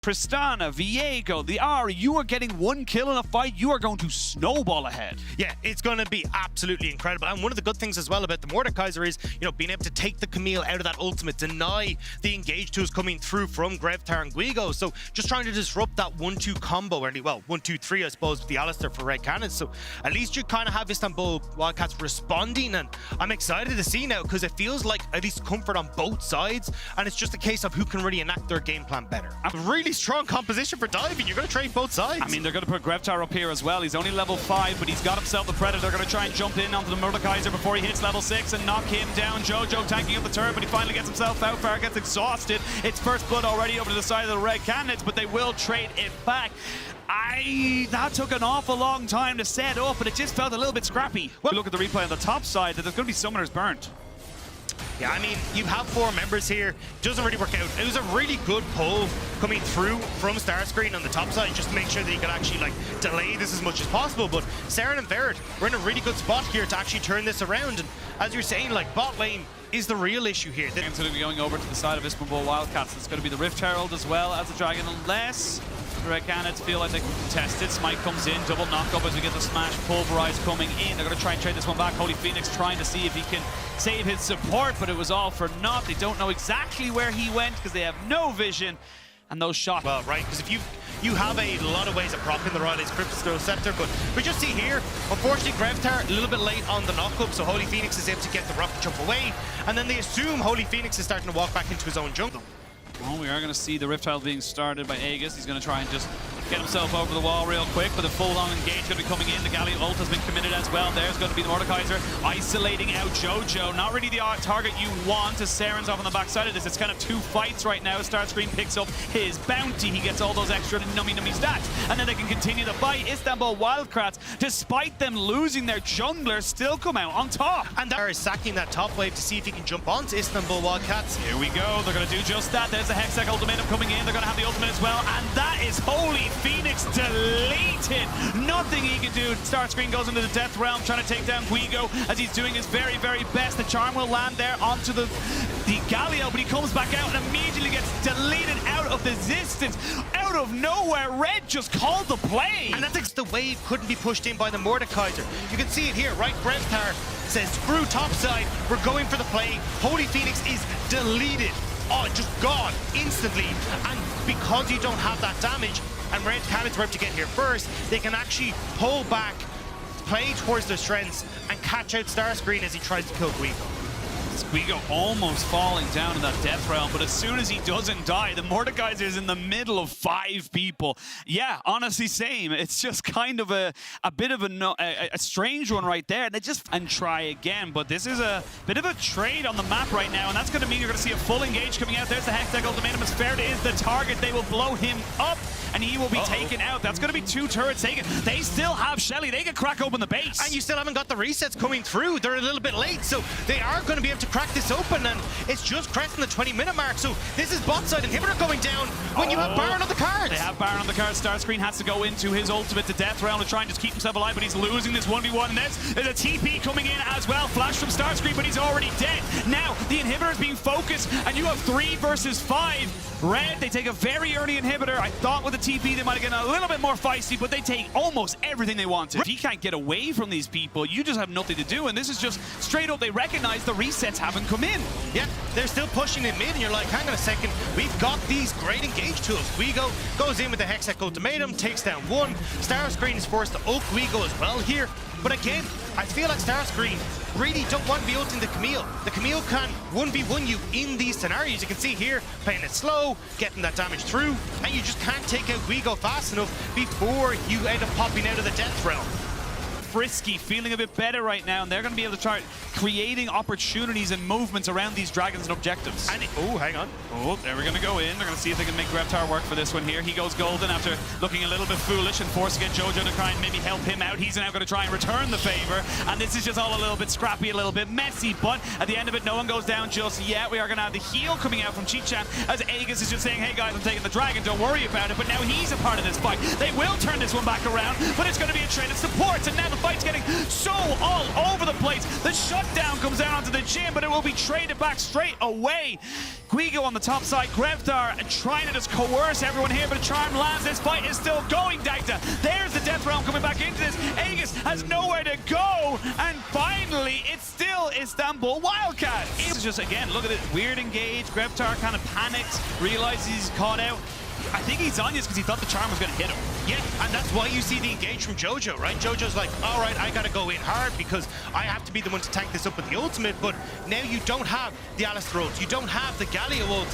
Tristana, Viego, the R, you are getting one kill in a fight, you are going to snowball ahead. Yeah, it's going to be absolutely incredible. And one of the good things as well about the Mordekaiser is, being able to take the Camille out of that ultimate, deny the engage tools coming through from Grevtar and Guigo. So just trying to disrupt that 1-2 combo, or well, 1-2-3, I suppose, with the Alistair for Red Canids. So at least you kind of have Istanbul Wildcats responding, and I'm excited to see now because it feels like at least comfort on both sides, and it's just a case of who can really enact their game plan better. Really strong composition for diving. You're going to trade both sides. I mean, they're going to put Grevtar up here as well. He's only level 5, but he's got himself the Predator. They're going to try and jump in onto the Mordekaiser before he hits level 6 and knock him down. Jojo tanking up the turret, but he finally gets himself out. Far gets exhausted. It's first blood already over to the side of the Red Canids, but they will trade it back. That took an awful long time to set up, but it just felt a little bit scrappy. Well, look at the replay on the top side, that there's going to be summoners burnt. Yeah, I mean, you have 4 members here. Doesn't really work out. It was a really good pull coming through from Starscreen on the top side, just to make sure that you could actually delay this as much as possible. But Saren and Verret were in a really good spot here to actually turn this around. And as you're saying, bot lane is the real issue here. It's going to be going over to the side of Istanbul Wildcats. It's going to be the Rift Herald as well as the Dragon, unless the Red Canids feel like they can contest it. Smite comes in, double knockup as we get the smash, pulverize coming in. They're going to try and trade this one back. Holy Phoenix trying to see if he can save his support, but it was all for naught. They don't know exactly where he went because they have no vision. And those shots. Well, right, because if you have a lot of ways of proccing the Royal Ace Crypto Scepter, but we just see here, unfortunately, Grevtar a little bit late on the knockup, so Holy Phoenix is able to get the rocket jump away, and then they assume Holy Phoenix is starting to walk back into his own jungle. Well, we are going to see the Rift Herald being started by Aegis. He's going to try and just get himself over the wall real quick, but the full-on engage going to be coming in. The Galio ult has been committed as well. There's going to be the Mordekaiser isolating out Jojo. Not really the target you want as Saren's off on the backside of this. It's kind of 2 fights right now. Starscreen picks up his bounty. He gets all those extra nummy stats, and then they can continue the fight. Istanbul Wildcats, despite them losing their jungler, still come out on top. And they're sacking that top wave to see if he can jump onto Istanbul Wildcats. Here we go. They're going to do just that. There's the Hextech ultimatum coming in. They're going to have the ultimate as well, and that is Holy Phoenix deleted. Nothing he can do. Starscreen goes into the death realm, trying to take down Guigo as he's doing his very, very best. The charm will land there onto the Galio, but he comes back out and immediately gets deleted out of the distance. Out of nowhere, Red just called the play. And that's the wave couldn't be pushed in by the Mordekaiser. You can see it here, right? Grevtar says, screw topside, we're going for the play. Holy Phoenix is deleted. Oh, just gone instantly. And because you don't have that damage, and Red Canids were able to get here first, they can actually pull back, play towards their strengths, and catch out Starscreen as he tries to kill Guigo. Guigo almost falling down in that death realm, but as soon as he doesn't die, the Mordekaiser is in the middle of 5 people. Yeah, honestly, same. It's just kind of a bit of a strange one right there. They just and try again, but this is a bit of a trade on the map right now, and that's going to mean you're going to see a full engage coming out. There's the Hextech ultimatum. As Fair is the target, they will blow him up, and he will be taken out. That's going to be 2 turrets taken. They still have Shelly. They can crack open the base. And you still haven't got the resets coming through. They're a little bit late, so they are going to be able to crack this open, and it's just cresting the 20-minute mark. So this is bot side inhibitor going down when you have Baron on the cards. They have Baron on the cards. Starscreen has to go into his ultimate to death realm to try and just keep himself alive, but he's losing this 1v1. And there's a TP coming in as well. Flash from Starscreen, but he's already dead. Now the inhibitor is being focused, and you have 3 versus 5. Red, they take a very early inhibitor. I thought with the TP they might have gotten a little bit more feisty, but they take almost everything they wanted. If he can't get away from these people, you just have nothing to do, and this is just straight up, they recognize the resets haven't come in. Yeah, they're still pushing it mid, and you're like, hang on a second, we've got these great engage tools. Guigo goes in with the Hextech ultimatum, takes down 1. Starscreen is forced to ult Guigo as well here. But again, I feel like Starscreen really don't want to be ulting the Camille. The Camille can 1v1 you in these scenarios. You can see here, playing it slow, getting that damage through, and you just can't take out Guigo fast enough before you end up popping out of the death realm. Frisky, feeling a bit better right now, and they're going to be able to start creating opportunities and movements around these dragons and objectives. And oh, hang on. Oh, they're going to go in. They're going to see if they can make Grevtar work for this one here. He goes golden after looking a little bit foolish and forced to get Jojo to try and maybe help him out. He's now going to try and return the favor, and this is just all a little bit scrappy, a little bit messy, but at the end of it, no one goes down just yet. We are going to have the heal coming out from Chichan as Aegis is just saying, hey guys, I'm taking the dragon, don't worry about it, but now he's a part of this fight. They will turn this one back around, but it's going to be a trade of supports, and now the fight's getting so all over the place. The shutdown comes down onto the gym, but it will be traded back straight away. Guigo on the top side, Grevtar trying to just coerce everyone here, but a charm lands. This fight is still going, Dagda. There's the Death Realm coming back into this. Aegis has nowhere to go, and finally, it's still Istanbul Wildcats. It's just, again, look at it, weird engage. Grevtar kind of panics, realizes he's caught out. I think he's on you because he thought the charm was going to hit him. Yeah, and that's why you see the engage from Jojo, right? Jojo's like, all right, I got to go in hard because I have to be the one to tank this up with the ultimate, but now you don't have the Alistair ult, you don't have the Galio ult,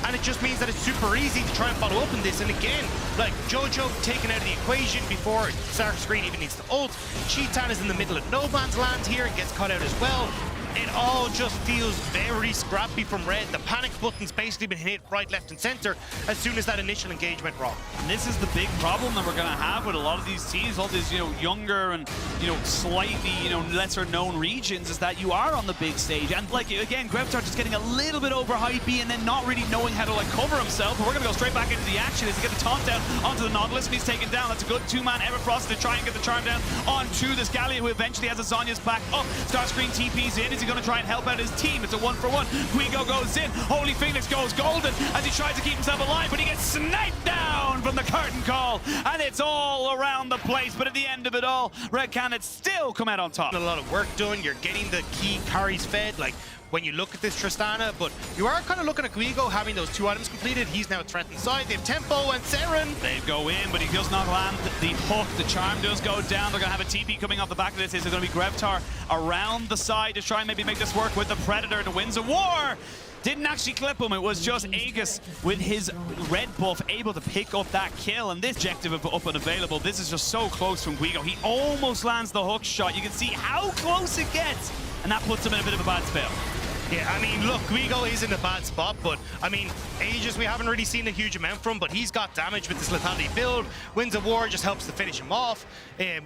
and it just means that it's super easy to try and follow up on this. And again, like Jojo taken out of the equation before Starscream even needs to ult. Cheetan is in the middle of no man's land here and gets caught out as well. It all just feels very scrappy from Red. The panic button's basically been hit right, left, and center as soon as that initial engage went wrong. And this is the big problem that we're going to have with a lot of these teams, all these, younger and, slightly, lesser known regions, is that you are on the big stage. And, like, again, Grevtar just getting a little bit overhypey and then not really knowing how to, cover himself. But we're going to go straight back into the action as he gets the taunt down onto the Nautilus, and he's taken down. That's a good two-man Everfrost to try and get the charm down onto this Gallia, who eventually has a Zonya's back up. Starscream TP's in. Is he going to try and help out his team? It's a 1-for-1. Guigo goes in. Holy Phoenix goes golden as he tries to keep himself alive, but he gets sniped down from the curtain call, and it's all around the place. But at the end of it all, RED Canids still come out on top. A lot of work done. You're getting the key carries fed, like when you look at this Tristana, but you are kind of looking at Guigo having those 2 items completed. He's now threatened side. They have Tempo and Seren. They go in, but he does not land the hook. The charm does go down. They're going to have a TP coming off the back of this. Is it going to be Grevtar around the side to try and maybe make this work with the Predator? The Winds of War didn't actually clip him. It was just Aegis with his red buff able to pick up that kill, and this objective up and available. This is just so close from Guigo. He almost lands the hook shot. You can see how close it gets, and that puts him in a bit of a bad spell. Yeah, I mean, look, Guigo is in a bad spot, but, I mean, Aegis we haven't really seen a huge amount from, but he's got damage with this lethality build. Winds of War just helps to finish him off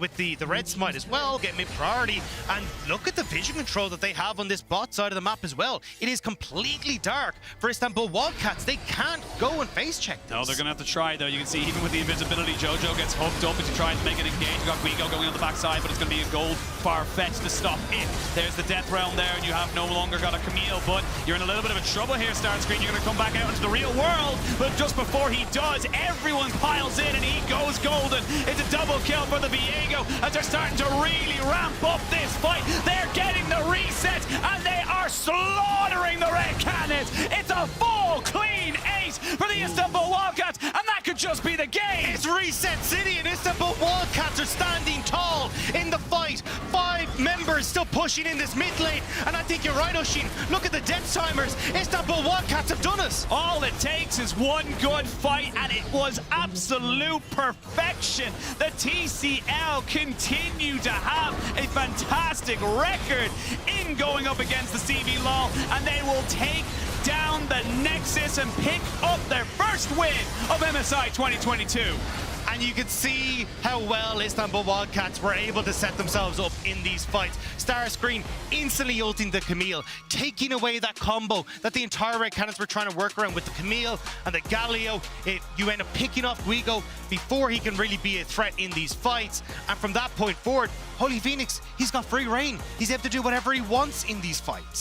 with the Red Smite as well, get mid priority. And look at the vision control that they have on this bot side of the map as well. It is completely dark for Istanbul Wildcats. They can't go and face check this. No, they're going to have to try, though. You can see even with the invisibility, Jojo gets hooked up as he tries to make it engage. You've got Guigo going on the backside, but it's going to be a gold far-fetched to stop it. There's the Death Realm there, and you have no longer got a Camille, but you're in a little bit of a trouble here, Starscream. You're going to come back out into the real world, but just before he does, everyone piles in, and he goes golden. It's a double kill for the Viego as they're starting to really ramp up this fight. They're getting the reset, and they are slaughtering the RED Canids. It's a full, clean ace for the Istanbul Wildcats, and that could just be the game. It's Reset City, and Istanbul Wildcats are standing tall in the fight. 5 members still pushing in this mid lane, and I think you're right, Oshin. Look at the death timers. Istanbul Wildcats have done us. All it takes is one good fight, and it was absolute perfection. The TCL continue to have a fantastic record in going up against the CV LOL, and they will take down the Nexus and pick up their first win of MSI 2022. And you can see how well Istanbul Wildcats were able to set themselves up in these fights. Starscream instantly ulting the Camille, taking away that combo that the entire RED Canids were trying to work around with the Camille and the Galio. You end up picking off Guigo before he can really be a threat in these fights. And from that point forward, Holy Phoenix, he's got free reign. He's able to do whatever he wants in these fights.